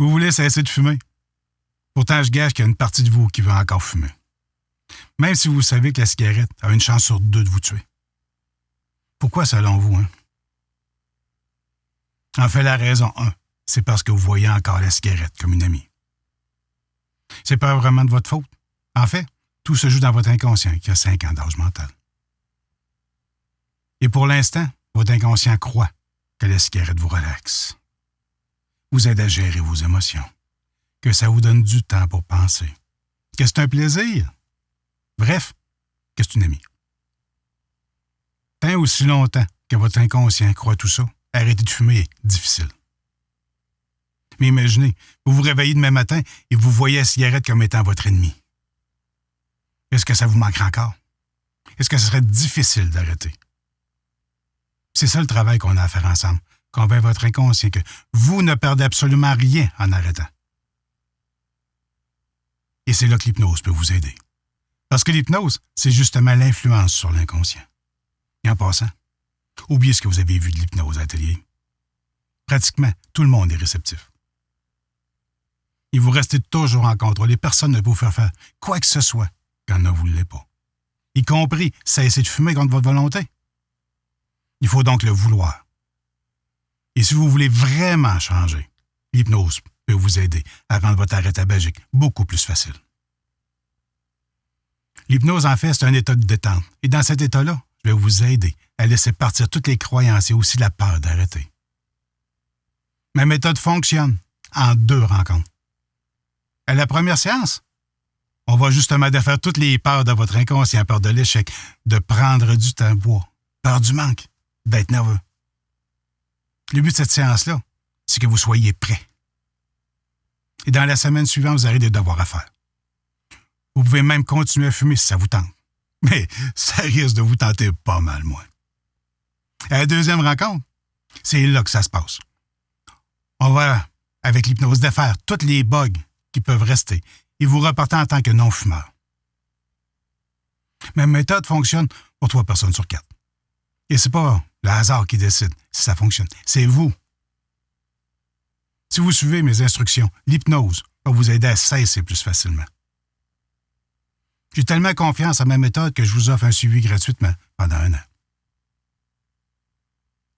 Vous voulez cesser de fumer. Pourtant, je gage qu'il y a une partie de vous qui veut encore fumer. Même si vous savez que la cigarette a une chance sur 2 de vous tuer. Pourquoi selon vous, hein? En fait, la raison 1, c'est parce que vous voyez encore la cigarette comme une amie. C'est pas vraiment de votre faute. En fait, tout se joue dans votre inconscient qui a 5 ans d'âge mental. Et pour l'instant, votre inconscient croit que la cigarette vous relaxe, vous aide à gérer vos émotions, que ça vous donne du temps pour penser, que c'est un plaisir. Bref, que c'est une amie. Tant aussi longtemps que votre inconscient croit tout ça, arrêter de fumer est difficile. Mais imaginez, vous vous réveillez demain matin et vous voyez la cigarette comme étant votre ennemi. Est-ce que ça vous manquerait encore? Est-ce que ce serait difficile d'arrêter? C'est ça le travail qu'on a à faire ensemble. Convaincre votre inconscient que vous ne perdez absolument rien en arrêtant. Et c'est là que l'hypnose peut vous aider. Parce que l'hypnose, c'est justement l'influence sur l'inconscient. Et en passant, oubliez ce que vous avez vu de l'hypnose à l'atelier. Pratiquement, tout le monde est réceptif. Et vous restez toujours en contrôle et personne ne peut vous faire faire quoi que ce soit quand ne vous l'est pas. Y compris cesser de fumer contre votre volonté. Il faut donc le vouloir. Et si vous voulez vraiment changer, l'hypnose peut vous aider à rendre votre arrêt tabagique beaucoup plus facile. L'hypnose, en fait, c'est un état de détente. Et dans cet état-là, je vais vous aider à laisser partir toutes les croyances et aussi la peur d'arrêter. Ma méthode fonctionne en 2 rencontres. À la première séance, on va justement défaire toutes les peurs de votre inconscient, peur de l'échec, de prendre du temps à boire, peur du manque, d'être nerveux. Le but de cette séance-là, c'est que vous soyez prêts. Et dans la semaine suivante, vous aurez des devoirs à faire. Vous pouvez même continuer à fumer si ça vous tente. Mais ça risque de vous tenter pas mal moins. À la deuxième rencontre, c'est là que ça se passe. On va, avec l'hypnose, défaire tous les bugs qui peuvent rester et vous reparter en tant que non-fumeur. Ma méthode fonctionne pour 3 personnes sur 4. Et c'est pas le hasard qui décide si ça fonctionne, c'est vous. Si vous suivez mes instructions, l'hypnose va vous aider à cesser plus facilement. J'ai tellement confiance en ma méthode que je vous offre un suivi gratuitement pendant 1 an.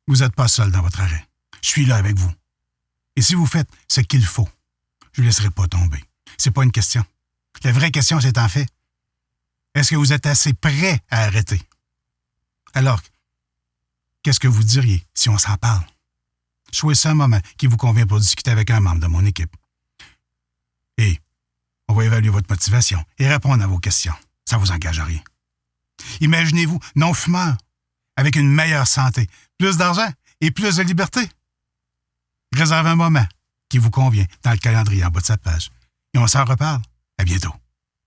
Vous n'êtes pas seul dans votre arrêt. Je suis là avec vous. Et si vous faites ce qu'il faut, je ne vous laisserai pas tomber. C'est pas une question. La vraie question, c'est en fait, est-ce que vous êtes assez prêt à arrêter? Alors, qu'est-ce que vous diriez si on s'en parle? Choisissez un moment qui vous convient pour discuter avec un membre de mon équipe. Et on va évaluer votre motivation et répondre à vos questions. Ça ne vous engage à rien. Imaginez-vous non-fumeur, avec une meilleure santé, plus d'argent et plus de liberté. Réservez un moment qui vous convient dans le calendrier en bas de cette page. Et on s'en reparle. À bientôt.